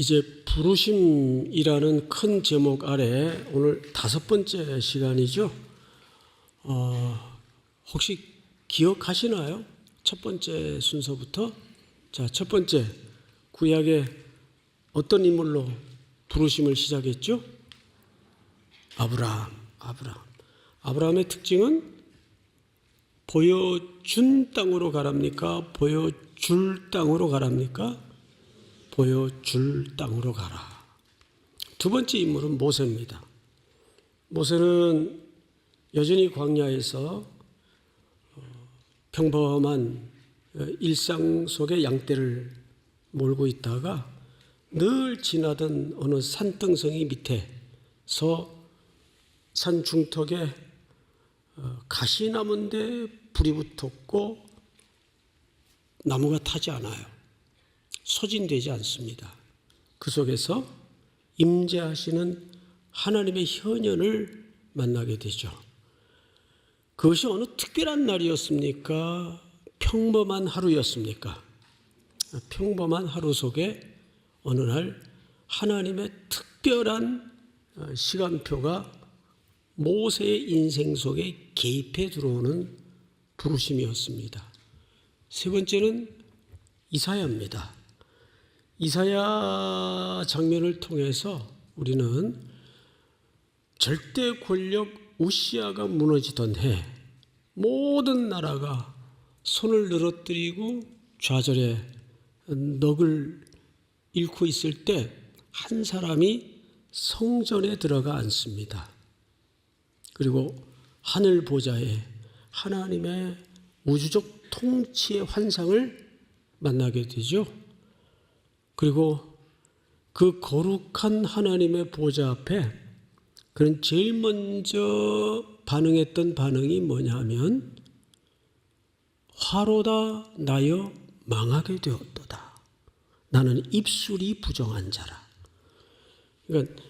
이제 부르심이라는 큰 제목 아래 오늘 5번째 시간이죠. 혹시 기억하시나요? 첫 번째 순서부터. 자, 첫 번째 구약의 어떤 인물로 부르심을 시작했죠? 아브라함의 특징은 보여준 땅으로 가랍니까? 보여줄 땅으로 가랍니까? 보여줄 땅으로 가라. 두 번째 인물은 모세입니다. 모세는 여전히 광야에서 평범한 일상 속의 양떼를 몰고 있다가 늘 지나던 어느 산등성이 밑에서 산 중턱에 가시나무인데 불이 붙었고 나무가 타지 않아요. 소진되지 않습니다. 그 속에서 임재하시는 하나님의 현현을 만나게 되죠. 그것이 어느 특별한 날이었습니까? 평범한 하루였습니까? 평범한 하루 속에 어느 날 하나님의 특별한 시간표가 모세의 인생 속에 개입해 들어오는 부르심이었습니다. 세 번째는 이사야입니다. 이사야 장면을 통해서 우리는 절대 권력 우시아가 무너지던 해 모든 나라가 손을 늘어뜨리고 좌절에 넋을 잃고 있을 때 한 사람이 성전에 들어가 앉습니다. 그리고 하늘 보좌에 하나님의 우주적 통치의 환상을 만나게 되죠. 그리고 그 거룩한 하나님의 보좌 앞에 그는 제일 먼저 반응했던 반응이 뭐냐 하면 화로다 나여 망하게 되었도다. 나는 입술이 부정한 자라. 그러니까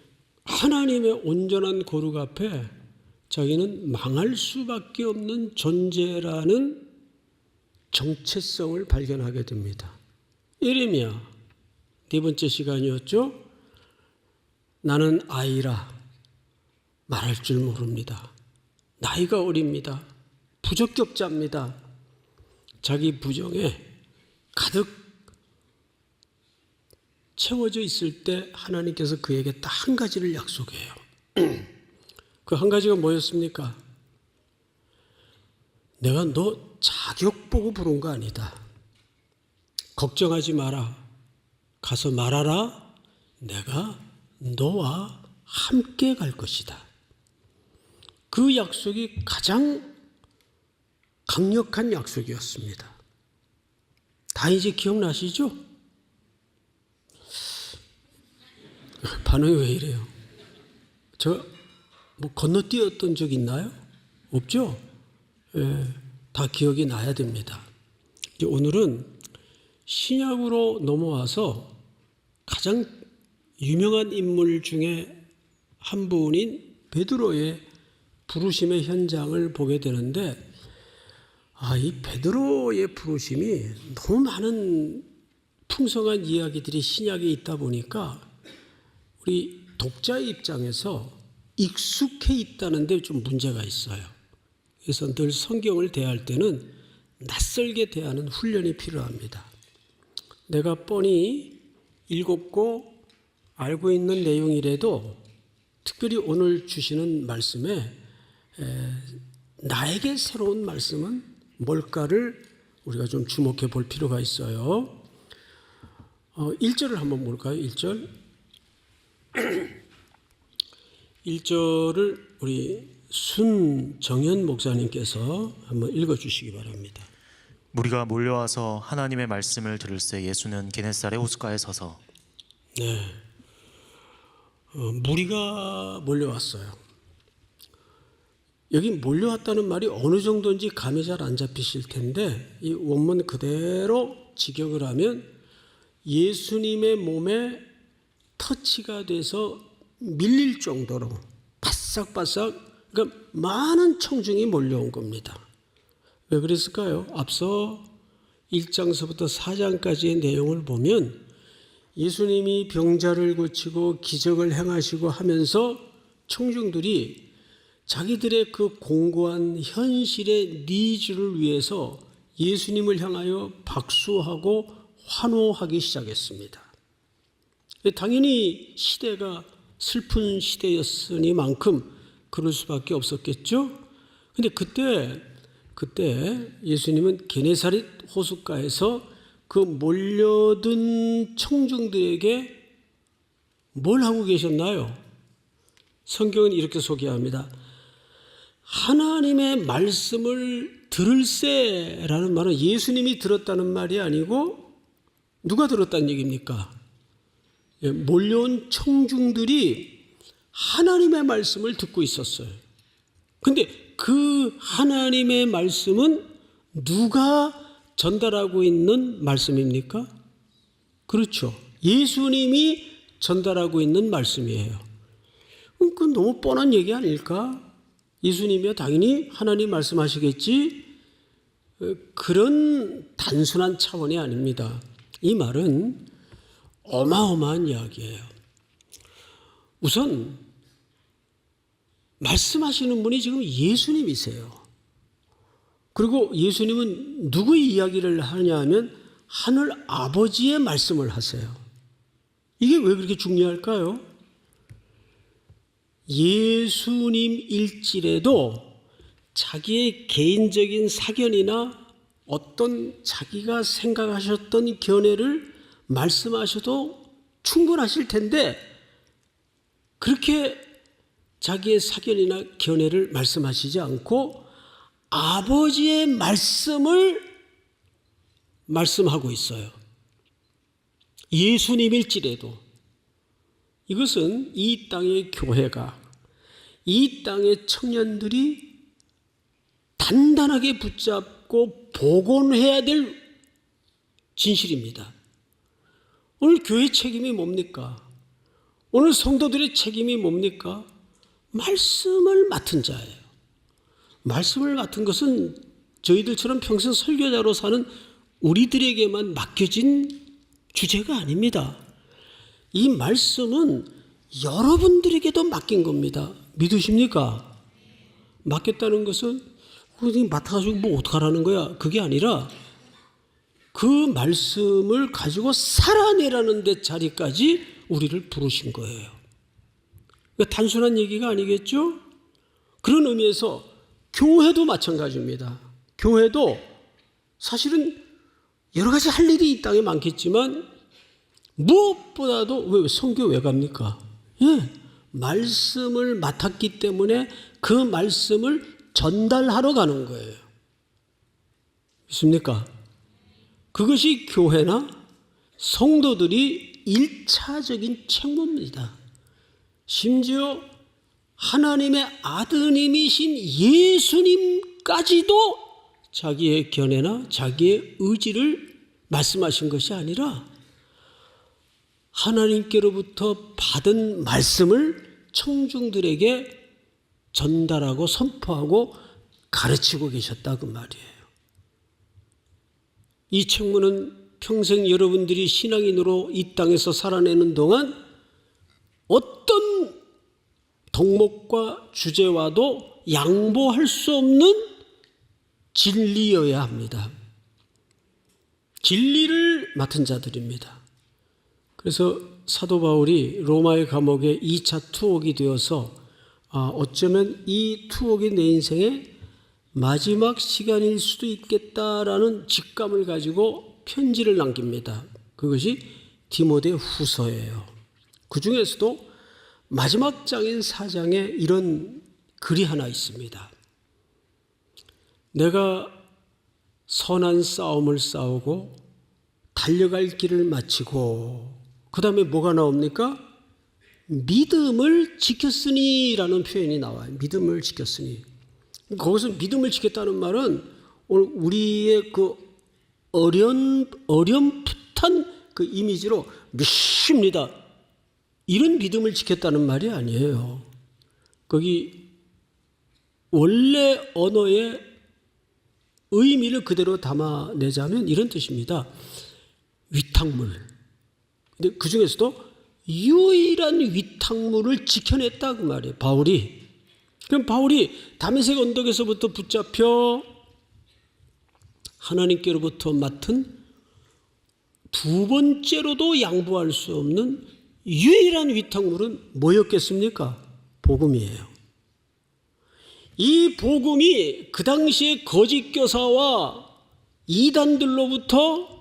하나님의 온전한 거룩 앞에 자기는 망할 수밖에 없는 존재라는 정체성을 발견하게 됩니다. 예레미야 네 번째 시간이었죠. 나는 아이라 말할 줄 모릅니다. 나이가 어립니다. 부적격자입니다. 자기 부정에 가득 채워져 있을 때 하나님께서 그에게 딱 한 가지를 약속해요. 그 한 가지가 뭐였습니까? 내가 너 자격 보고 부른 거 아니다. 걱정하지 마라. 가서 말하라. 내가 너와 함께 갈 것이다. 그 약속이 가장 강력한 약속이었습니다. 다 이제 기억나시죠? 반응이 왜 이래요? 저 뭐 건너뛰었던 적 있나요? 없죠? 예, 다 기억이 나야 됩니다. 오늘은 신약으로 넘어와서 가장 유명한 인물 중에 한 분인 베드로의 부르심의 현장을 보게 되는데, 이 베드로의 부르심이 너무 많은 풍성한 이야기들이 신약에 있다 보니까 우리 독자의 입장에서 익숙해 있다는 데 좀 문제가 있어요. 그래서 늘 성경을 대할 때는 낯설게 대하는 훈련이 필요합니다. 내가 뻔히 읽었고 알고 있는 내용이라도 특별히 오늘 주시는 말씀에 나에게 새로운 말씀은 뭘까를 우리가 좀 주목해 볼 필요가 있어요. 1절을 한번 볼까요? 1절. 1절을 우리 순정현 목사님께서 한번 읽어주시기 바랍니다. 무리가 몰려와서 하나님의 말씀을 들을새 예수는 게네사렛 호숫가에 서서. 네, 무리가 몰려왔어요. 여기 몰려왔다는 말이 어느 정도인지 감이 잘 안 잡히실 텐데 이 원문 그대로 직역을 하면 예수님의 몸에 터치가 돼서 밀릴 정도로 바싹바싹, 그러니까 많은 청중이 몰려온 겁니다. 왜 그랬을까요? 앞서 1장서부터 4장까지의 내용을 보면 예수님이 병자를 고치고 기적을 행하시고 하면서 청중들이 자기들의 그 공고한 현실의 니즈를 위해서 예수님을 향하여 박수하고 환호하기 시작했습니다. 당연히 시대가 슬픈 시대였으니만큼 그럴 수밖에 없었겠죠. 근데 그때 예수님은 게네사렛 호숫가에서 그 몰려든 청중들에게 뭘 하고 계셨나요? 성경은 이렇게 소개합니다. 하나님의 말씀을 들을세라는 말은 예수님이 들었다는 말이 아니고 누가 들었다는 얘기입니까? 몰려온 청중들이 하나님의 말씀을 듣고 있었어요. 근데 그 하나님의 말씀은 누가 전달하고 있는 말씀입니까? 그렇죠. 예수님이 전달하고 있는 말씀이에요. 그건 너무 뻔한 얘기 아닐까? 예수님이야 당연히 하나님 말씀하시겠지? 그런 단순한 차원이 아닙니다. 이 말은 어마어마한 이야기예요. 우선 말씀하시는 분이 지금 예수님이세요. 그리고 예수님은 누구의 이야기를 하냐 하면 하늘 아버지의 말씀을 하세요. 이게 왜 그렇게 중요할까요? 예수님일지라도 자기의 개인적인 사견이나 어떤 자기가 생각하셨던 견해를 말씀하셔도 충분하실 텐데 그렇게 자기의 사견이나 견해를 말씀하시지 않고 아버지의 말씀을 말씀하고 있어요. 예수님일지라도. 이것은 이 땅의 교회가, 이 땅의 청년들이 단단하게 붙잡고 복원해야 될 진실입니다. 오늘 교회 책임이 뭡니까? 오늘 성도들의 책임이 뭡니까? 말씀을 맡은 자예요. 말씀을 맡은 것은 저희들처럼 평생 설교자로 사는 우리들에게만 맡겨진 주제가 아닙니다. 이 말씀은 여러분들에게도 맡긴 겁니다. 믿으십니까? 맡겼다는 것은 맡아가지고 뭐 어떡하라는 거야? 그게 아니라 그 말씀을 가지고 살아내라는 데 자리까지 우리를 부르신 거예요. 그러니까 단순한 얘기가 아니겠죠? 그런 의미에서 교회도 마찬가지입니다. 교회도 사실은 여러 가지 할 일이 이 땅에 많겠지만 무엇보다도 왜 선교 왜 갑니까? 말씀을 맡았기 때문에 그 말씀을 전달하러 가는 거예요. 믿습니까? 그것이 교회나 성도들이 1차적인 책무입니다. 심지어 하나님의 아드님이신 예수님까지도 자기의 견해나 자기의 의지를 말씀하신 것이 아니라 하나님께로부터 받은 말씀을 청중들에게 전달하고 선포하고 가르치고 계셨다 그 말이에요. 이 책무는 평생 여러분들이 신앙인으로 이 땅에서 살아내는 동안 어떤 덕목과 주제와도 양보할 수 없는 진리여야 합니다. 진리를 맡은 자들입니다. 그래서 사도 바울이 로마의 감옥에 2차 투옥이 되어서 어쩌면 이 투옥이 내 인생의 마지막 시간일 수도 있겠다라는 직감을 가지고 편지를 남깁니다. 그것이 디모데 후서예요. 그 중에서도 마지막 장인 4장에 이런 글이 하나 있습니다. 내가 선한 싸움을 싸우고 달려갈 길을 마치고 그 다음에 뭐가 나옵니까? 믿음을 지켰으니라는 표현이 나와요. 믿음을 지켰으니. 거기서 믿음을 지켰다는 말은 오늘 우리의 그 어렴풋한 그 이미지로 믿습니다. 이런 믿음을 지켰다는 말이 아니에요. 거기 원래 언어의 의미를 그대로 담아내자면 이런 뜻입니다. 위탁물. 근데 그 중에서도 유일한 위탁물을 지켜냈다 그 말이에요. 바울이. 그럼 바울이 다메섹 언덕에서부터 붙잡혀 하나님께로부터 맡은 두 번째로도 양보할 수 없는 유일한 위탁물은 뭐였겠습니까? 복음이에요. 이 복음이 그 당시에 거짓 교사와 이단들로부터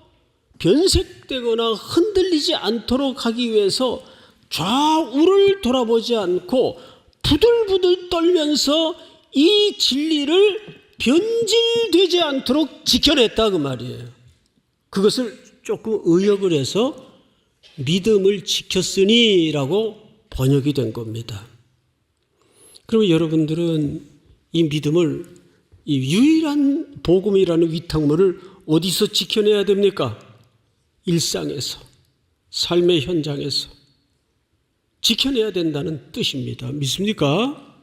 변색되거나 흔들리지 않도록 하기 위해서 좌우를 돌아보지 않고 부들부들 떨면서 이 진리를 변질되지 않도록 지켜냈다 그 말이에요. 그것을 조금 의역을 해서 믿음을 지켰으니라고 번역이 된 겁니다. 그러면 여러분들은 이 믿음을, 이 유일한 복음이라는 위탁물을 어디서 지켜내야 됩니까? 일상에서, 삶의 현장에서 지켜내야 된다는 뜻입니다. 믿습니까?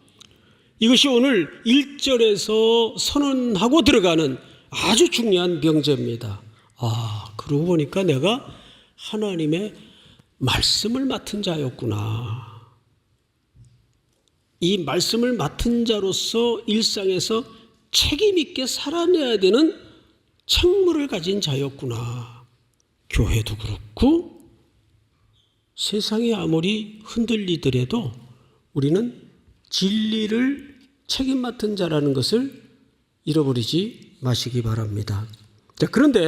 이것이 오늘 1절에서 선언하고 들어가는 아주 중요한 명제입니다. 그러고 보니까 내가 하나님의 말씀을 맡은 자였구나. 이 말씀을 맡은 자로서 일상에서 책임 있게 살아내야 되는 책무를 가진 자였구나. 교회도 그렇고 세상이 아무리 흔들리더라도 우리는 진리를 책임 맡은 자라는 것을 잃어버리지 마시기 바랍니다. 자, 그런데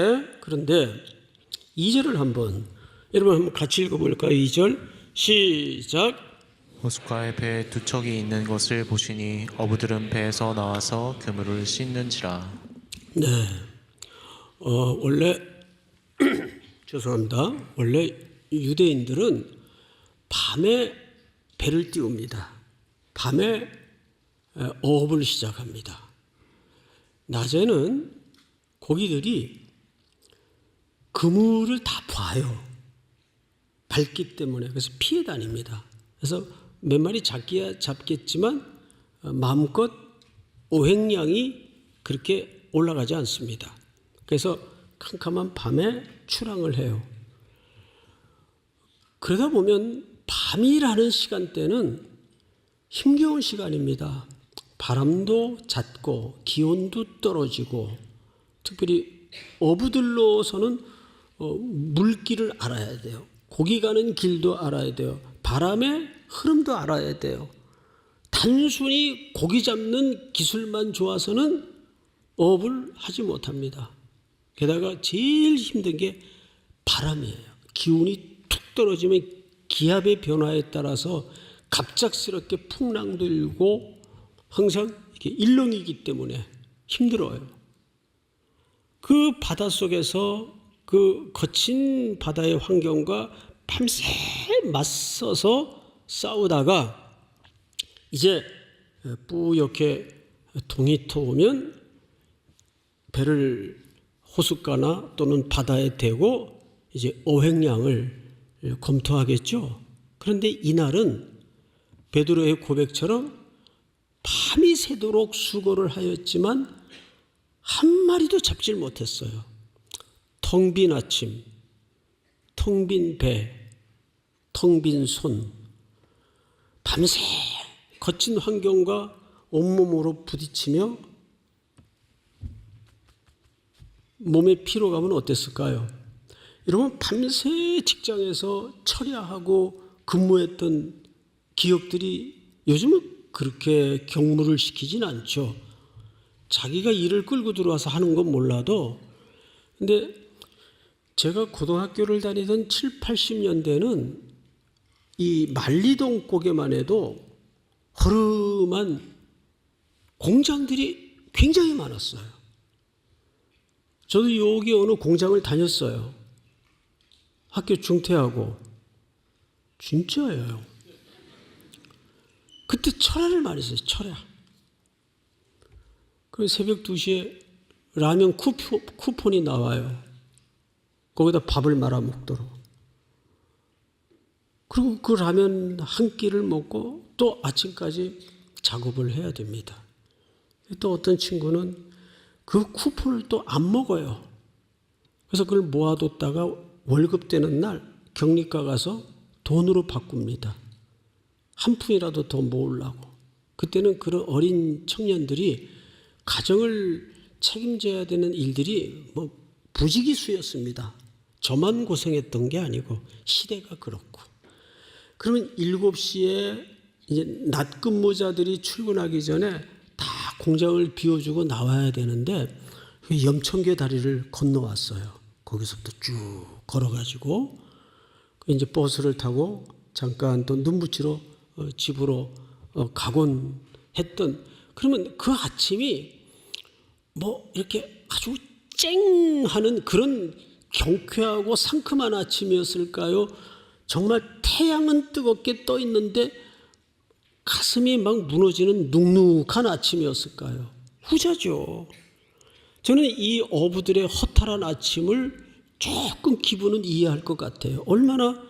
2절을 여러분 한번 같이 읽어볼까요? 2절 시작. 호숫가에 배에 두 척이 있는 것을 보시니 어부들은 배에서 나와서 그물을 씻는지라. 네, 원래 죄송합니다. 원래 유대인들은 밤에 배를 띄웁니다. 밤에 어업을 시작합니다. 낮에는 고기들이 그물을 다 봐요. 밝기 때문에. 그래서 피해 다닙니다. 그래서 몇 마리 잡기야 잡겠지만 마음껏 어획량이 그렇게 올라가지 않습니다. 그래서 캄캄한 밤에 출항을 해요. 그러다 보면 밤이라는 시간대는 힘겨운 시간입니다. 바람도 잦고 기온도 떨어지고 특별히 어부들로서는 물길을 알아야 돼요. 고기 가는 길도 알아야 돼요. 바람의 흐름도 알아야 돼요. 단순히 고기 잡는 기술만 좋아서는 어업을 하지 못합니다. 게다가 제일 힘든 게 바람이에요. 기온이 툭 떨어지면 기압의 변화에 따라서 갑작스럽게 풍랑도 일고 항상 이렇게 일렁이기 때문에 힘들어요. 그 바닷속에서 그 거친 바다의 환경과 밤새 맞서서 싸우다가 이제 뿌옇게 동이 터오면 배를 호숫가나 또는 바다에 대고 이제 어획량을 검토하겠죠. 그런데 이날은 베드로의 고백처럼 밤이 새도록 수고를 하였지만 한 마리도 잡질 못했어요. 텅 빈 아침, 텅 빈 배, 텅 빈 손, 밤새 거친 환경과 온몸으로 부딪히며 몸의 피로감은 어땠을까요? 여러분, 밤새 직장에서 철야하고 근무했던 기업들이 요즘은 그렇게 경무를 시키진 않죠. 자기가 일을 끌고 들어와서 하는 건 몰라도, 근데 제가 고등학교를 다니던 7, 80년대는 이 만리동 고개만 해도 허름한 공장들이 굉장히 많았어요. 저도 여기 어느 공장을 다녔어요. 학교 중퇴하고. 진짜예요. 그때 철야를 많이 했어요. 철야. 그래서 새벽 2시에 라면 쿠폰이 나와요. 거기다 밥을 말아 먹도록. 그리고 그 라면 한 끼를 먹고 또 아침까지 작업을 해야 됩니다. 또 어떤 친구는 그 쿠폰을 또 안 먹어요. 그래서 그걸 모아뒀다가 월급 되는 날 격리과 가서 돈으로 바꿉니다. 한 푼이라도 더 모으려고. 그때는 그런 어린 청년들이 가정을 책임져야 되는 일들이 뭐 부지기수였습니다. 저만 고생했던 게 아니고 시대가 그렇고. 그러면 7시에 이제 낮 근무자들이 출근하기 전에 다 공장을 비워주고 나와야 되는데 그 염천계 다리를 건너왔어요. 거기서부터 쭉 걸어가지고 이제 버스를 타고 잠깐 또 눈붙이러 집으로 가곤 했던. 그러면 그 아침이 뭐 이렇게 아주 쨍하는 그런 경쾌하고 상큼한 아침이었을까요? 정말 태양은 뜨겁게 떠 있는데 가슴이 막 무너지는 눅눅한 아침이었을까요? 후자죠. 저는 이 어부들의 허탈한 아침을 조금 기분은 이해할 것 같아요. 얼마나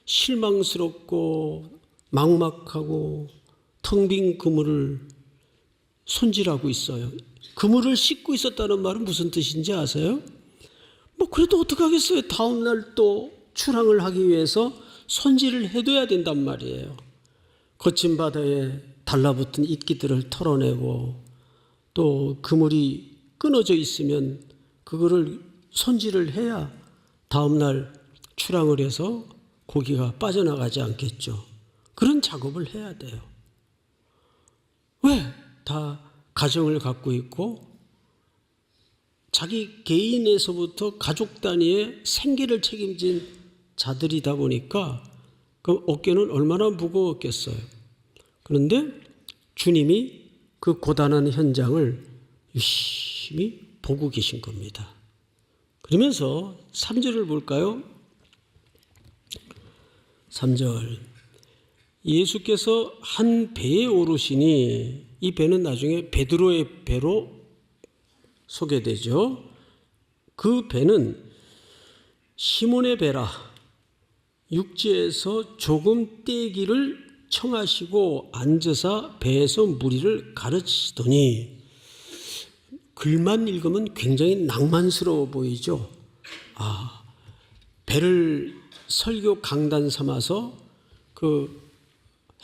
실망스럽고 막막하고 텅 빈 그물을 손질하고 있어요. 그물을 씻고 있었다는 말은 무슨 뜻인지 아세요? 뭐 그래도 어떡하겠어요. 다음날 또 출항을 하기 위해서 손질을 해둬야 된단 말이에요. 거친 바다에 달라붙은 이끼들을 털어내고 또 그물이 끊어져 있으면 그거를 손질을 해야 다음날 출항을 해서 고기가 빠져나가지 않겠죠. 그런 작업을 해야 돼요. 왜? 다 가정을 갖고 있고 자기 개인에서부터 가족 단위의 생계를 책임진 자들이다 보니까 그 어깨는 얼마나 무거웠겠어요. 그런데 주님이 그 고단한 현장을 유심히 보고 계신 겁니다. 그러면서 3절을 볼까요? 3절. 예수께서 한 배에 오르시니, 이 배는 나중에 베드로의 배로 소개되죠. 그 배는 시몬의 배라. 육지에서 조금 떼기를 청하시고 앉으사 배에서 무리를 가르치시더니. 글만 읽으면 굉장히 낭만스러워 보이죠. 배를 설교 강단 삼아서 그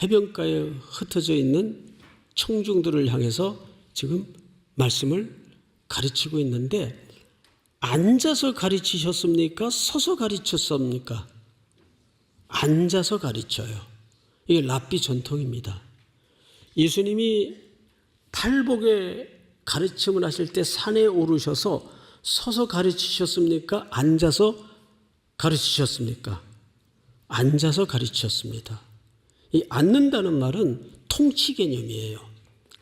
해변가에 흩어져 있는 청중들을 향해서 지금 말씀을 가르치고 있는데, 앉아서 가르치셨습니까? 서서 가르쳤습니까? 앉아서 가르쳐요. 이게 랍비 전통입니다. 예수님이 팔복의 가르침을 하실 때 산에 오르셔서 서서 가르치셨습니까? 앉아서 가르치셨습니까? 앉아서 가르치셨습니다. 이 앉는다는 말은 통치 개념이에요.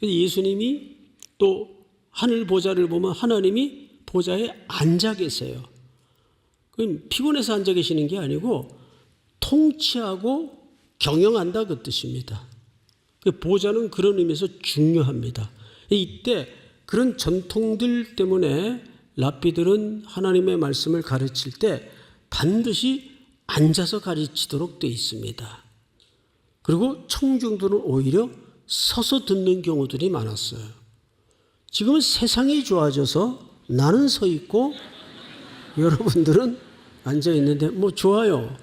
예수님이 또 하늘 보좌를 보면 하나님이 보좌에 앉아 계세요. 그럼 피곤해서 앉아 계시는 게 아니고 통치하고 경영한다 그 뜻입니다. 보좌는 그런 의미에서 중요합니다. 이때 그런 전통들 때문에 랍비들은 하나님의 말씀을 가르칠 때 반드시 앉아서 가르치도록 되어 있습니다. 그리고 청중들은 오히려 서서 듣는 경우들이 많았어요. 지금은 세상이 좋아져서 나는 서 있고 여러분들은 앉아 있는데 뭐 좋아요.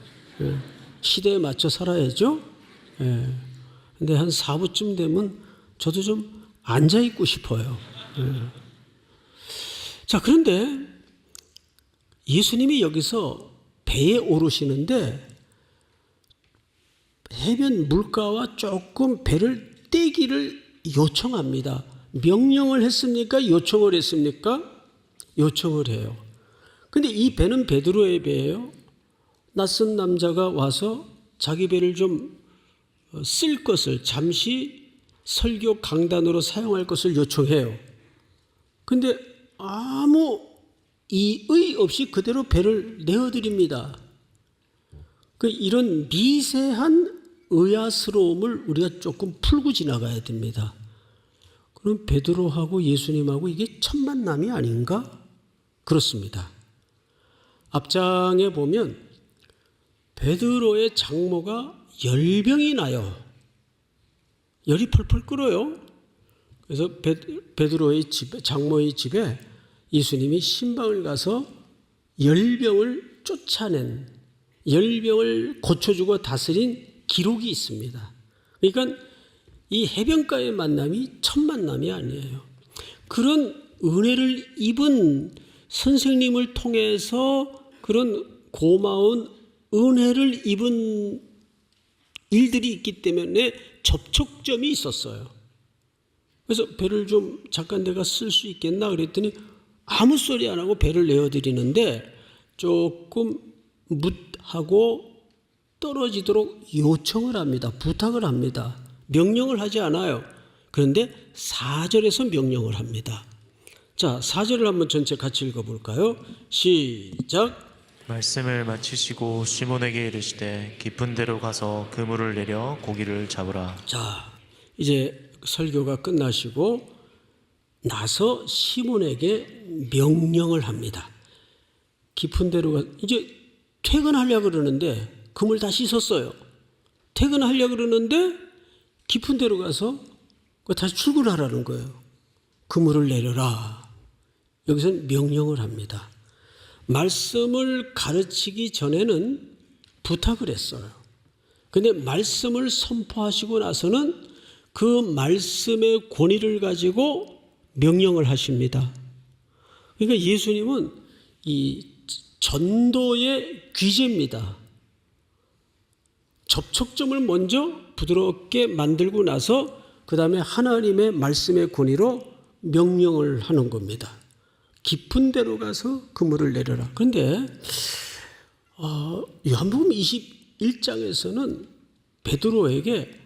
시대에 맞춰 살아야죠. 근데 한 4부쯤 되면 저도 좀 앉아 있고 싶어요. 자, 그런데 예수님이 여기서 배에 오르시는데 해변 물가와 조금 배를 떼기를 요청합니다. 명령을 했습니까? 요청을 했습니까? 요청을 해요. 근데 이 배는 베드로의 배예요. 낯선 남자가 와서 자기 배를 좀 쓸 것을, 잠시 설교 강단으로 사용할 것을 요청해요. 근데 아무 이의 없이 그대로 배를 내어드립니다. 이런 미세한 의아스러움을 우리가 조금 풀고 지나가야 됩니다. 그럼 베드로하고 예수님하고 이게 첫 만남이 아닌가? 그렇습니다. 앞장에 보면 베드로의 장모가 열병이 나요. 열이 펄펄 끓어요. 그래서 베드로의 집에, 장모의 집에 예수님이 신방을 가서 열병을 쫓아낸, 열병을 고쳐주고 다스린 기록이 있습니다. 그러니까 이 해변가의 만남이 첫 만남이 아니에요. 그런 은혜를 입은 선생님을 통해서 그런 고마운 은혜를 입은 일들이 있기 때문에 접촉점이 있었어요. 그래서 배를 좀 잠깐 내가 쓸 수 있겠나 그랬더니 아무 소리 안 하고 배를 내어드리는데 조금 뭇하고 떨어지도록 요청을 합니다. 부탁을 합니다. 명령을 하지 않아요. 그런데 4절에서 명령을 합니다. 자, 4절을 한번 전체 같이 읽어볼까요? 시작. 말씀을 마치시고 시몬에게 이르시되 깊은 데로 가서 그물을 내려 고기를 잡으라. 자, 이제 설교가 끝나시고 나서 시몬에게 명령을 합니다. 깊은 데로 가, 이제 퇴근하려고 그러는데 그물 다 씻었어요. 퇴근하려고 그러는데 깊은 데로 가서 다시 출근하라는 거예요. 그물을 내려라. 여기서는 명령을 합니다. 말씀을 가르치기 전에는 부탁을 했어요. 그런데 말씀을 선포하시고 나서는 그 말씀의 권위를 가지고 명령을 하십니다. 그러니까 예수님은 이 전도의 귀재입니다. 접촉점을 먼저 부드럽게 만들고 나서 그 다음에 하나님의 말씀의 권위로 명령을 하는 겁니다. 깊은 데로 가서 그물을 내려라. 그런데 요한복음 21장에서는 베드로에게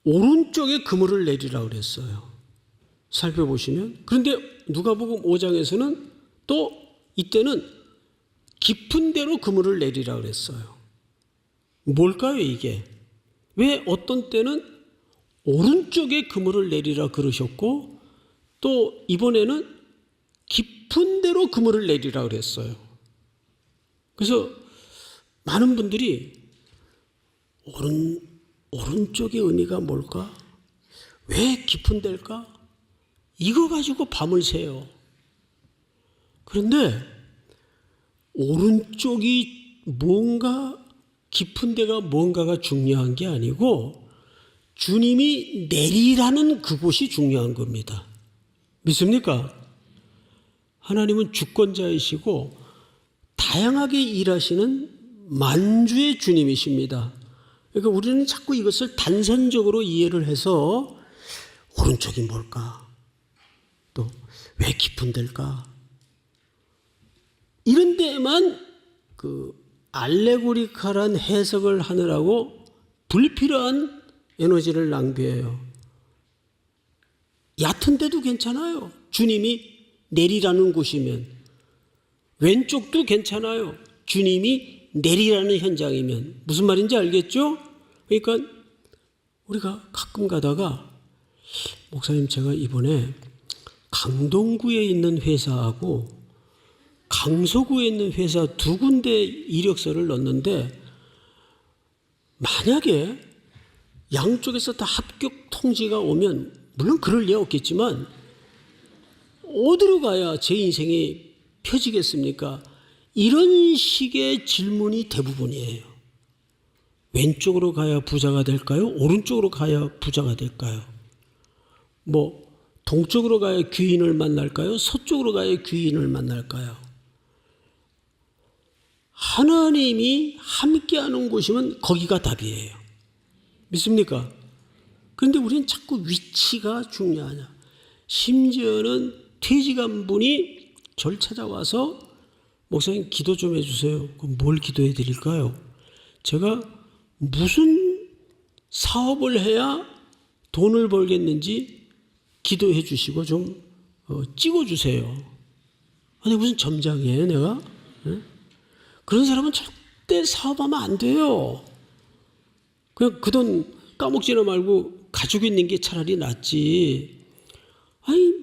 오른쪽에 그물을 내리라 그랬어요. 살펴보시면. 그런데 누가복음 5장에서는 또 이때는 깊은 데로 그물을 내리라 그랬어요. 뭘까요, 이게? 왜 어떤 때는 오른쪽에 그물을 내리라 그러셨고 또 이번에는 깊은 데로 그물을 내리라 그랬어요. 그래서 많은 분들이 오른쪽의 의미가 뭘까? 왜 깊은 데일까? 이거 가지고 밤을 새요. 그런데 오른쪽이 뭔가 깊은 데가 뭔가가 중요한 게 아니고 주님이 내리라는 그곳이 중요한 겁니다. 믿습니까? 하나님은 주권자이시고 다양하게 일하시는 만주의 주님이십니다. 그러니까 우리는 자꾸 이것을 단선적으로 이해를 해서 오른쪽이 뭘까? 또 왜 깊은 데일까? 이런 데에만 그 알레고리칼한 해석을 하느라고 불필요한 에너지를 낭비해요. 얕은 데도 괜찮아요. 주님이 내리라는 곳이면. 왼쪽도 괜찮아요. 주님이 내리라는 현장이면. 무슨 말인지 알겠죠? 그러니까 우리가 가끔 가다가 목사님 제가 이번에 강동구에 있는 회사하고 강서구에 있는 회사 두 군데 이력서를 넣었는데 만약에 양쪽에서 다 합격 통지가 오면 물론 그럴 리 없겠지만 어디로 가야 제 인생이 펴지겠습니까? 이런 식의 질문이 대부분이에요. 왼쪽으로 가야 부자가 될까요? 오른쪽으로 가야 부자가 될까요? 동쪽으로 가야 귀인을 만날까요? 서쪽으로 가야 귀인을 만날까요? 하나님이 함께하는 곳이면 거기가 답이에요. 믿습니까? 그런데 우리는 자꾸 위치가 중요하냐. 심지어는 퇴직한 분이 저를 찾아와서 목사님 기도 좀 해주세요. 그럼 뭘 기도해 드릴까요? 제가 무슨 사업을 해야 돈을 벌겠는지 기도해 주시고 좀 찍어주세요. 아니 무슨 점장이에요 내가? 네? 그런 사람은 절대 사업하면 안 돼요. 그냥 그 돈 까먹지나 말고 가지고 있는 게 차라리 낫지. 아니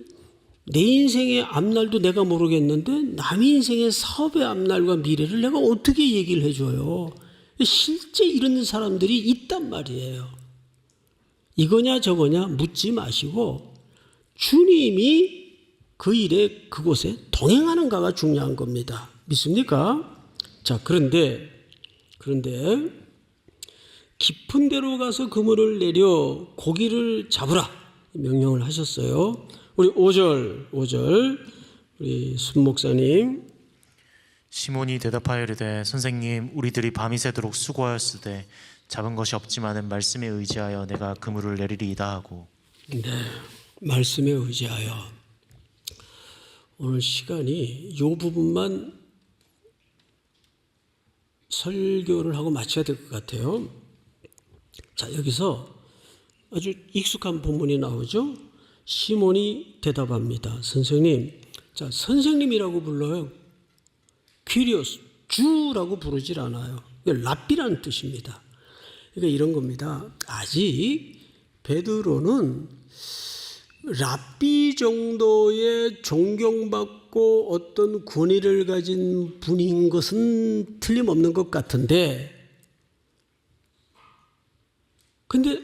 내 인생의 앞날도 내가 모르겠는데 남의 인생의 사업의 앞날과 미래를 내가 어떻게 얘기를 해줘요. 실제 이런 사람들이 있단 말이에요. 이거냐 저거냐 묻지 마시고 주님이 그 일에 그곳에 동행하는가가 중요한 겁니다. 믿습니까? 자, 그런데 그런데 깊은 데로 가서 그물을 내려 고기를 잡으라 명령을 하셨어요. 우리 5절 우리 순 목사님. 시몬이 대답하여 이르되 선생님 우리들이 밤이 새도록 수고하였으되 잡은 것이 없지만은 말씀에 의지하여 내가 그물을 내리리이다 하고. 네, 말씀에 의지하여. 오늘 시간이 이 부분만 설교를 하고 마쳐야 될 것 같아요. 자, 여기서 아주 익숙한 본문이 나오죠. 시몬이 대답합니다. 선생님, 자, 선생님이라고 불러요. 퀴리오스, 주라고 부르질 않아요. 랍비라는 뜻입니다. 그러니까 이런 겁니다. 아직 베드로는 랍비 정도의 존경받고 어떤 권위를 가진 분인 것은 틀림없는 것 같은데, 근데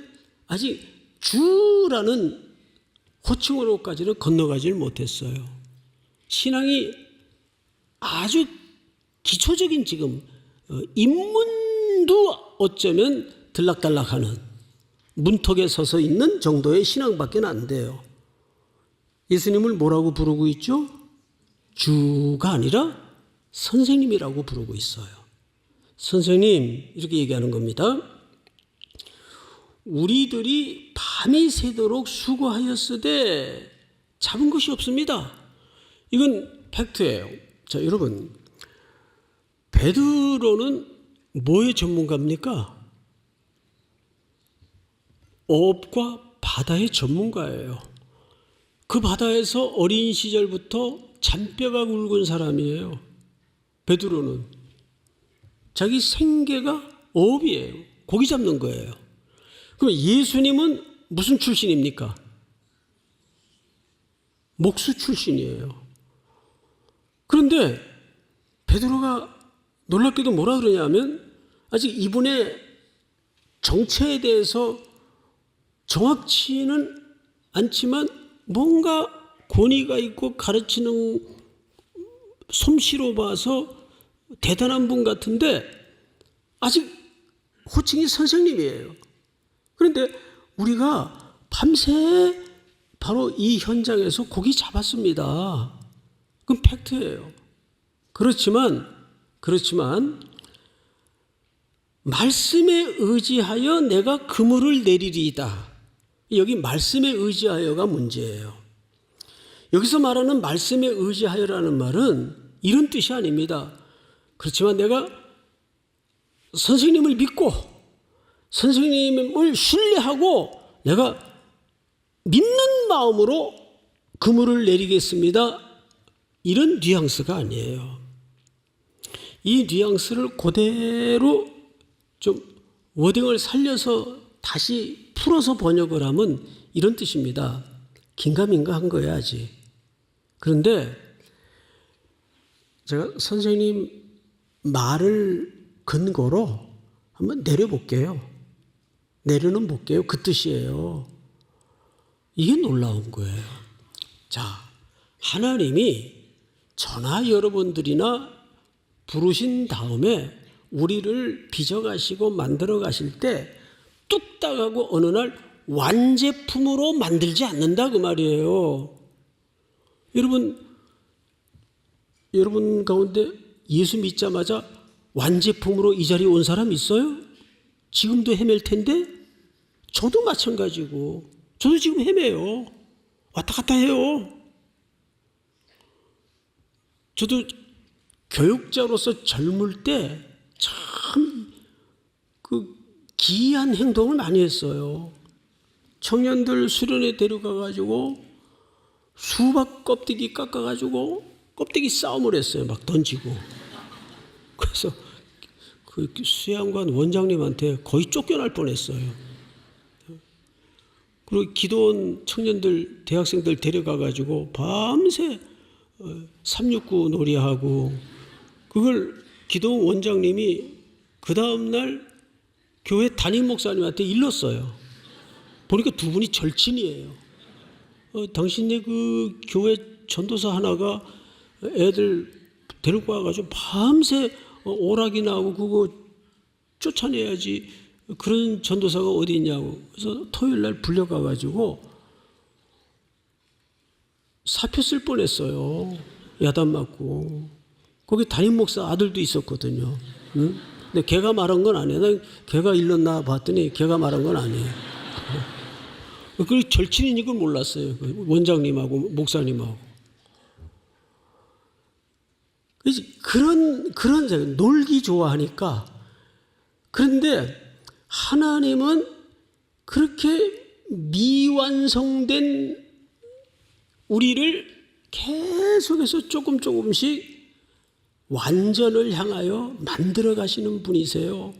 아직 주라는 호칭으로까지는 건너가질 못했어요. 신앙이 아주 기초적인 지금 입문도 어쩌면 들락달락하는 문턱에 서서 있는 정도의 신앙밖에 안 돼요. 예수님을 뭐라고 부르고 있죠? 주가 아니라 선생님이라고 부르고 있어요. 선생님, 이렇게 얘기하는 겁니다. 우리들이 밤이 새도록 수고하였으되 잡은 것이 없습니다. 이건 팩트예요. 자, 여러분, 베드로는 뭐의 전문가입니까? 어업과 바다의 전문가예요. 그 바다에서 어린 시절부터 잔뼈가 굵은 사람이에요. 베드로는 자기 생계가 어업이에요. 고기 잡는 거예요. 그럼 예수님은 무슨 출신입니까? 목수 출신이에요. 그런데 베드로가 놀랍게도 뭐라 그러냐면 아직 이분의 정체에 대해서 정확치는 않지만 뭔가 권위가 있고 가르치는 솜씨로 봐서 대단한 분 같은데 아직 호칭이 선생님이에요. 그런데 우리가 밤새 바로 이 현장에서 고기 잡았습니다. 그건 팩트예요. 그렇지만 말씀에 의지하여 내가 그물을 내리리이다. 여기 말씀에 의지하여가 문제예요. 여기서 말하는 말씀에 의지하여라는 말은 이런 뜻이 아닙니다. 그렇지만 내가 선생님을 믿고 선생님을 신뢰하고 내가 믿는 마음으로 그물을 내리겠습니다. 이런 뉘앙스가 아니에요. 이 뉘앙스를 그대로 좀 워딩을 살려서 다시 풀어서 번역을 하면 이런 뜻입니다. 긴가민가 한 거야 아직. 그런데 제가 선생님 말을 근거로 한번 내려볼게요. 내려는 볼게요. 그 뜻이에요. 이게 놀라운 거예요. 자, 하나님이 저나 여러분들이나 부르신 다음에 우리를 빚어가시고 만들어 가실 때 뚝딱하고 어느 날 완제품으로 만들지 않는다 그 말이에요. 여러분 가운데 예수 믿자마자 완제품으로 이 자리에 온 사람 있어요? 지금도 헤맬 텐데? 저도 마찬가지고 저도 지금 헤매요. 왔다 갔다 해요. 저도 교육자로서 젊을 때 참 그 기이한 행동을 많이 했어요. 청년들 수련회 데려가가지고 수박 껍데기 깎아가지고 껍데기 싸움을 했어요. 막 던지고. 그래서 그 수양관 원장님한테 거의 쫓겨날 뻔했어요. 그리고 기도원 청년들, 대학생들 데려가가지고 밤새 369 놀이하고 그걸 기도원 원장님이 그 다음날 교회 담임 목사님한테 일렀어요. 보니까 두 분이 절친이에요. 당신네 그 교회 전도사 하나가 애들 데리고 와가지고 밤새 오락이나 하고 그거 쫓아내야지. 그런 전도사가 어디 있냐고. 그래서 토요일 날 불려가가지고 사표 쓸 뻔했어요. 야단 맞고. 거기 담임 목사 아들도 있었거든요. 응? 근데 걔가 말한 건 아니에요. 난 걔가 일렀나 봤더니 걔가 말한 건 아니에요. 그 절친인 걸 몰랐어요. 원장님하고 목사님하고. 그래서 그런 생각, 놀기 좋아하니까. 그런데 하나님은 그렇게 미완성된 우리를 계속해서 조금씩 완전을 향하여 만들어 가시는 분이세요.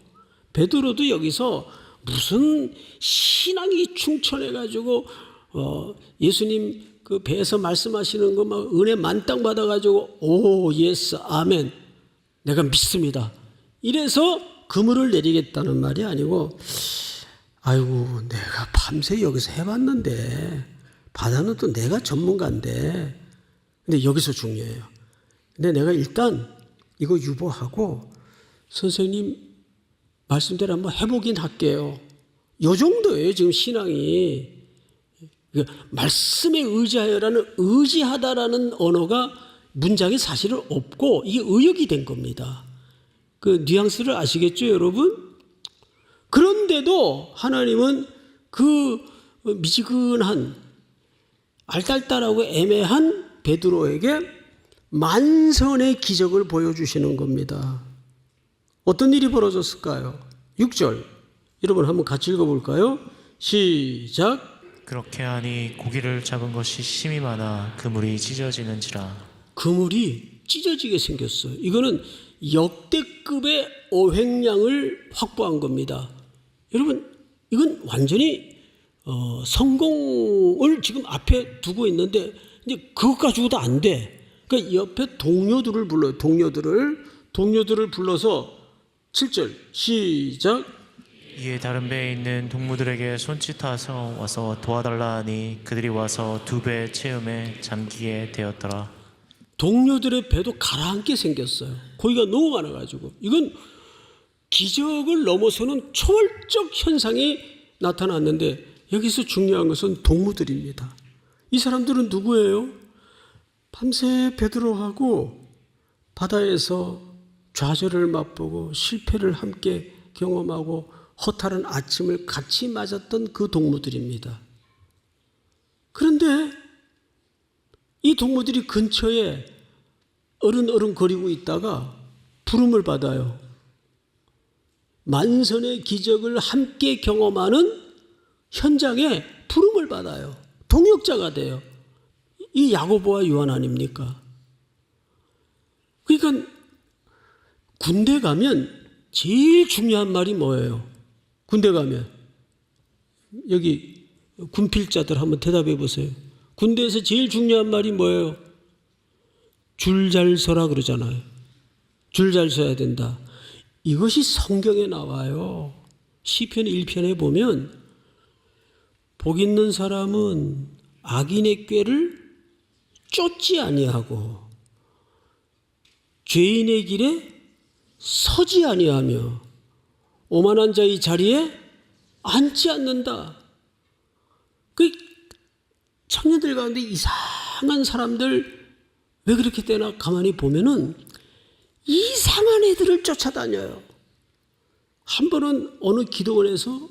베드로도 여기서 무슨 신앙이 충천해 가지고 예수님 그 배에서 말씀하시는 거 막 은혜 만땅 받아 가지고 오 예스 아멘 내가 믿습니다. 이래서 그물을 내리겠다는 말이 아니고 아이고 내가 밤새 여기서 해봤는데 바다는 또 내가 전문가인데 근데 여기서 중요해요. 근데 내가 일단 이거 유보하고 선생님 말씀대로 한번 해보긴 할게요. 요 정도예요 지금 신앙이. 말씀에 의지하여라는 의지하다라는 언어가 문장이 사실은 없고 이게 의역이 된 겁니다. 그 뉘앙스를 아시겠죠 여러분? 그런데도 하나님은 그 미지근한 알딸딸하고 애매한 베드로에게 만선의 기적을 보여주시는 겁니다. 어떤 일이 벌어졌을까요? 6절 여러분 한번 같이 읽어볼까요? 시작. 그렇게 하니 고기를 잡은 것이 심히 많아 그물이 찢어지는지라. 그물이 찢어지게 생겼어요. 이거는 역대급의 어획량을 확보한 겁니다. 여러분 이건 완전히 성공을 지금 앞에 두고 있는데 이제 그것 가지고도 안 돼. 그러니까 옆에 동료들을 불러요. 동료들을 불러서 7절 시작. 이에 다른 배에 있는 동무들에게 손짓하서 와서 도와달라 하니 그들이 와서 2배 채움에 잠기게 되었더라. 동료들의 배도 가라앉게 생겼어요. 고기가 너무 많아가지고. 이건 기적을 넘어서는 초월적 현상이 나타났는데 여기서 중요한 것은 동무들입니다. 이 사람들은 누구예요? 밤새 베드로하고 바다에서 좌절을 맛보고 실패를 함께 경험하고 허탈한 아침을 같이 맞았던 그 동무들입니다. 그런데 이 동무들이 근처에 어른거리고 있다가 부름을 받아요. 만선의 기적을 함께 경험하는 현장에 부름을 받아요. 동역자가 돼요. 이 야고보와 요한 아닙니까? 그러니까 군대 가면 제일 중요한 말이 뭐예요? 군대 가면 여기 군필자들 한번 대답해 보세요. 군대에서 제일 중요한 말이 뭐예요? 줄 잘 서라 그러잖아요. 줄 잘 서야 된다. 이것이 성경에 나와요. 시편 1편에 보면 복 있는 사람은 악인의 꾀를 쫓지 아니하고 죄인의 길에 서지 아니하며 오만한 자의 자리에 앉지 않는다. 그 청년들 가운데 이상한 사람들 왜 그렇게 되나 가만히 보면은 이상한 애들을 쫓아다녀요. 한 번은 어느 기도원에서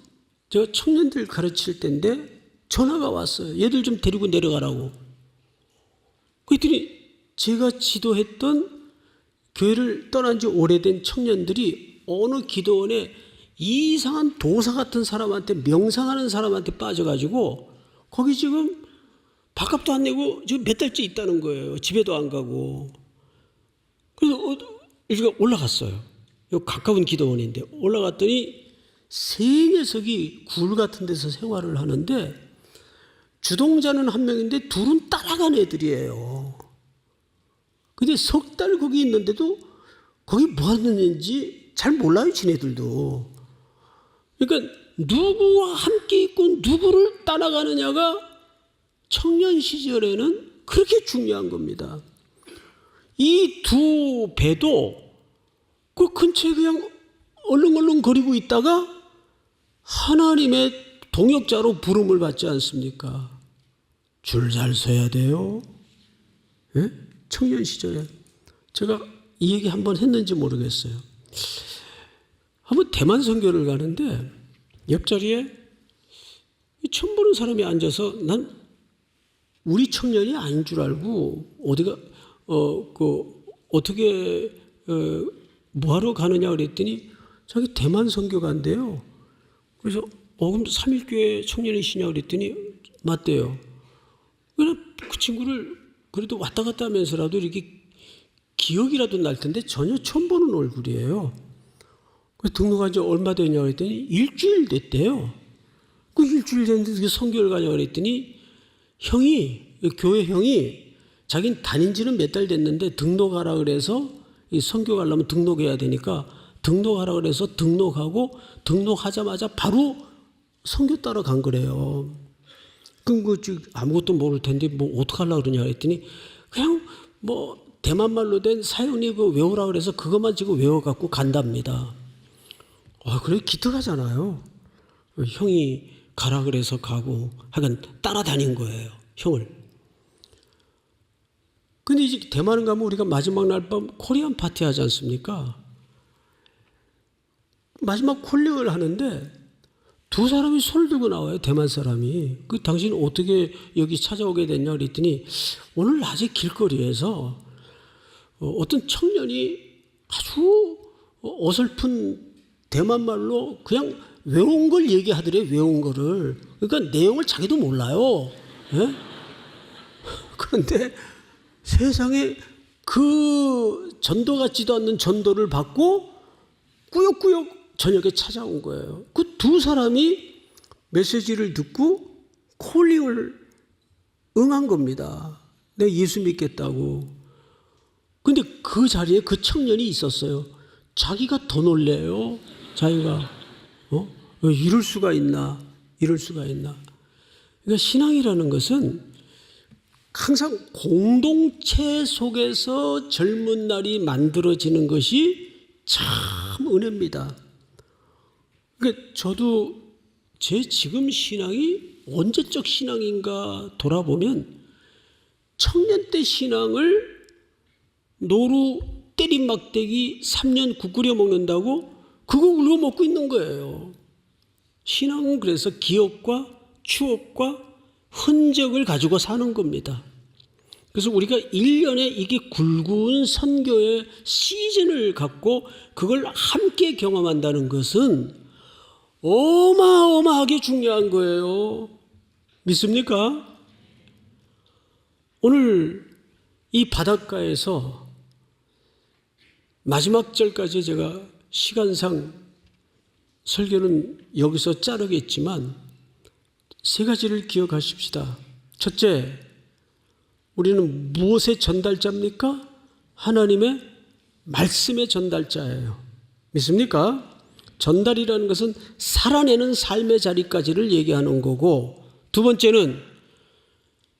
제가 청년들 가르칠 때인데 전화가 왔어요. 얘들 좀 데리고 내려가라고. 그랬더니 제가 지도했던 교회를 떠난 지 오래된 청년들이 어느 기도원에 이상한 도사 같은 사람한테 명상하는 사람한테 빠져가지고 거기 지금 밥값도 안 내고 지금 몇 달째 있다는 거예요. 집에도 안 가고. 그래서 우리가 올라갔어요. 요 가까운 기도원인데 올라갔더니 세 녀석이 굴 같은 데서 생활을 하는데 주동자는 한 명인데 둘은 따라간 애들이에요. 근데 석 달 거기 있는데도 거기 뭐 하는지 잘 몰라요, 지네들도. 그러니까 누구와 함께 있고 누구를 따라가느냐가 청년 시절에는 그렇게 중요한 겁니다. 이 두 배도 그 근처에 그냥 얼렁얼렁거리고 있다가 하나님의 동역자로 부름을 받지 않습니까? 줄 잘 서야 돼요. 예? 청년 시절에 제가 이 얘기 한번 했는지 모르겠어요. 한번 대만 선교를 가는데 옆자리에 처음 보는 사람이 앉아서 난 우리 청년이 아닌 줄 알고 어디가 어떻게 뭐하러 가느냐 그랬더니 자기 대만 선교 간대요. 그래서 그럼 3일교회 청년이시냐 그랬더니 맞대요. 그냥 그 친구를 그래도 왔다 갔다 하면서라도 이렇게 기억이라도 날 텐데 전혀 처음 보는 얼굴이에요. 그래서 등록한 지 얼마 됐냐 그랬더니 일주일 됐대요. 그 일주일 됐는데 선교를 가냐 그랬더니 교회 형이 자기는 다닌 지는 몇 달 됐는데 등록하라 그래서 이 선교 가려면 등록해야 되니까 등록하라 그래서 등록하고 등록하자마자 바로 선교 따라 간 거래요. 그럼 아무것도 모를 텐데 뭐 어떡하려고 그러냐 그랬더니 그냥 뭐 대만 말로 된 사연이 그 외우라 그래서 그것만 지금 외워갖고 간답니다. 그래 기특하잖아요. 형이 가라 그래서 가고 하여간 따라다닌 거예요. 형을. 근데 이제 대만을 가면 우리가 마지막 날 밤 코리안 파티 하지 않습니까? 마지막 콜링을 하는데 두 사람이 손을 들고 나와요. 대만 사람이. 당신 어떻게 여기 찾아오게 됐냐 그랬더니 오늘 낮에 길거리에서 어떤 청년이 아주 어설픈 대만 말로 그냥 외운 걸 얘기하더래. 외운 거를. 그러니까 내용을 자기도 몰라요. 예? 그런데 세상에 그 전도 같지도 않는 전도를 받고 꾸역꾸역 저녁에 찾아온 거예요. 그 두 사람이 메시지를 듣고 콜링을 응한 겁니다. 내가 예수 믿겠다고. 근데 그 자리에 그 청년이 있었어요. 자기가 더 놀래요. 자기가 이럴 수가 있나. 이럴 수가 있나. 그러니까 신앙이라는 것은 항상 공동체 속에서 젊은 날이 만들어지는 것이 참 은혜입니다. 그러니까 저도 제 지금 신앙이 언제적 신앙인가 돌아보면 청년 때 신앙을 노루 때리막대기 3년 국 끓여 먹는다고 그거 울고 먹고 있는 거예요. 신앙은 그래서 기억과 추억과 흔적을 가지고 사는 겁니다. 그래서 우리가 1년에 이게 굵은 선교의 시즌을 갖고 그걸 함께 경험한다는 것은 어마어마하게 중요한 거예요. 믿습니까? 오늘 이 바닷가에서 마지막 절까지 제가 시간상 설교는 여기서 자르겠지만 세 가지를 기억하십시다. 첫째, 우리는 무엇의 전달자입니까? 하나님의 말씀의 전달자예요. 믿습니까? 전달이라는 것은 살아내는 삶의 자리까지를 얘기하는 거고, 두 번째는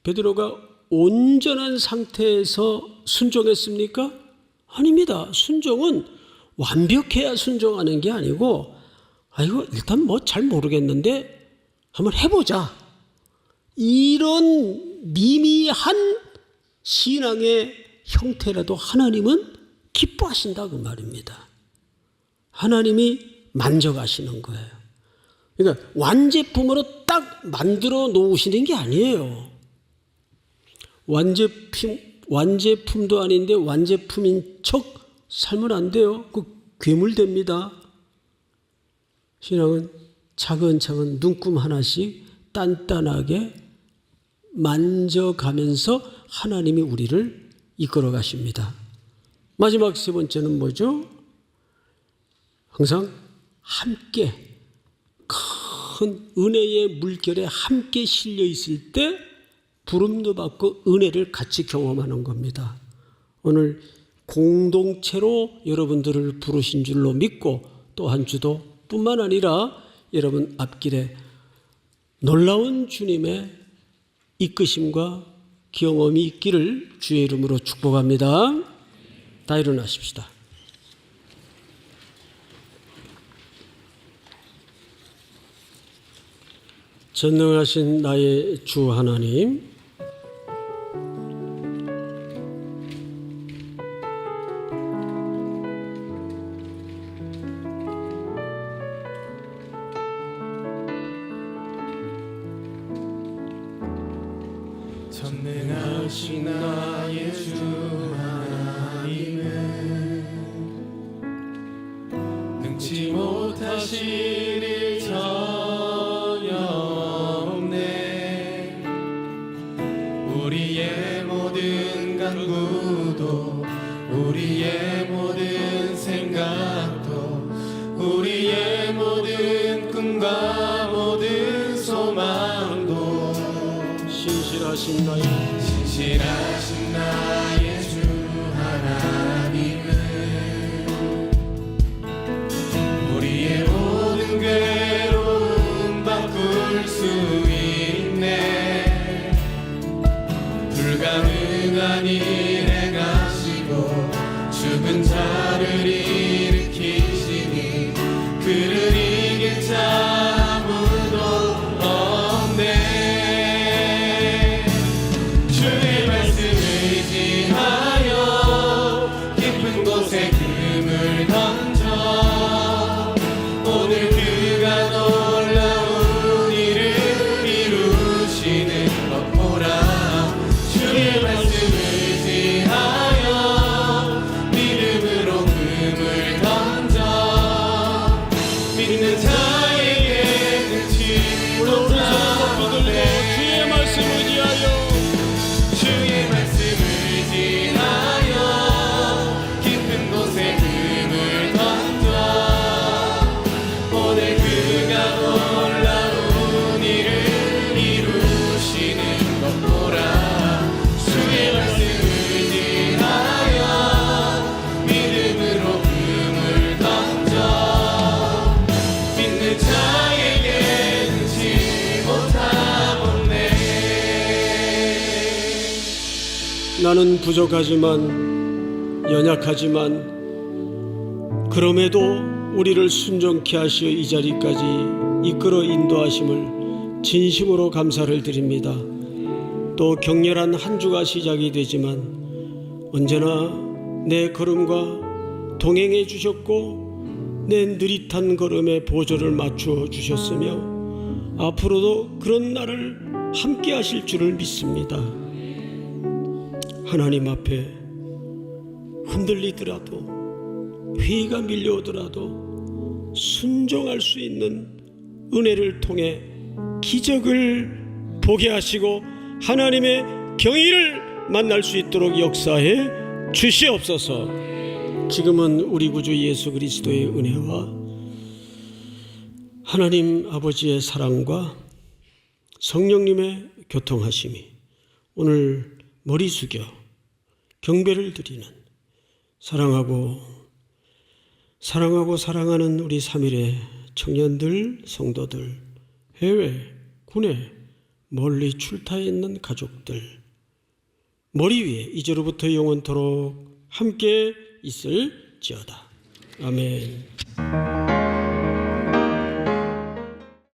베드로가 온전한 상태에서 순종했습니까? 아닙니다. 순종은 완벽해야 순종하는 게 아니고 일단 뭐 잘 모르겠는데 한번 해보자. 이런 미미한 신앙의 형태라도 하나님은 기뻐하신다 그 말입니다. 하나님이 만져가시는 거예요. 그러니까 완제품으로 딱 만들어 놓으시는 게 아니에요. 완제품도 아닌데 완제품인 척 살면 안 돼요. 그 괴물됩니다. 신앙은 차근차근 눈금 하나씩 단단하게 만져가면서 하나님이 우리를 이끌어 가십니다. 마지막 세 번째는 뭐죠? 항상 함께 큰 은혜의 물결에 함께 실려 있을 때 부름도 받고 은혜를 같이 경험하는 겁니다. 오늘 공동체로 여러분들을 부르신 줄로 믿고 또 한 주도 뿐만 아니라 여러분 앞길에 놀라운 주님의 이끄심과 경험이 있기를 주의 이름으로 축복합니다. 다 일어나십시다. 전능하신 나의 주 하나님, 전능하신 나의 주 하나님은 능치 못하실 일 전혀 없네. 우리의 모든 간구도 우리의 모든 생각도 우리의 모든 꿈과 모든 소망도 신실하신 나의 주 하나님은 우리의 모든 괴로움 바꿀 수 있네. 불가능한 일 행하시고 죽은 자를 일으키시니 그를 이길 자 아무도 없네. 주의 말씀 의지하여 깊은 곳에 금을 던져 오늘 그가 놀라운 일을 이루시는 것 보라. 주의 말씀 의지하여 믿음으로 금을 던져 믿는 자에게 능치 못하네. 주의 말씀 의지하여 주의 말씀 의지하여 깊은 곳에 금을 던져 오늘 그가 놀라운 일을 이루시는 것 보라. 주의 말씀 의지하여 믿음으로 금을 던져 믿는 자에게 능치 못하겠네. 나는 부족하지만 연약하지만 그럼에도 우리를 순종케 하시어 이 자리까지 이끌어 인도하심을 진심으로 감사를 드립니다. 또 격렬한 한 주가 시작이 되지만 언제나 내 걸음과 동행해 주셨고 내 느릿한 걸음에 보조를 맞추어 주셨으며 앞으로도 그런 나를 함께 하실 줄을 믿습니다. 하나님 앞에 흔들리더라도 회의가 밀려오더라도 순종할 수 있는 은혜를 통해 기적을 보게 하시고 하나님의 경의를 만날 수 있도록 역사해 주시옵소서. 지금은 우리 구주 예수 그리스도의 은혜와 하나님 아버지의 사랑과 성령님의 교통하심이 오늘 머리 숙여 경배를 드리는 사랑하고 사랑하는 우리 3일의 청년들, 성도들, 해외, 국내, 멀리 출타해 있는 가족들 머리 위에 이제로부터 영원토록 함께 있을지어다. 아멘.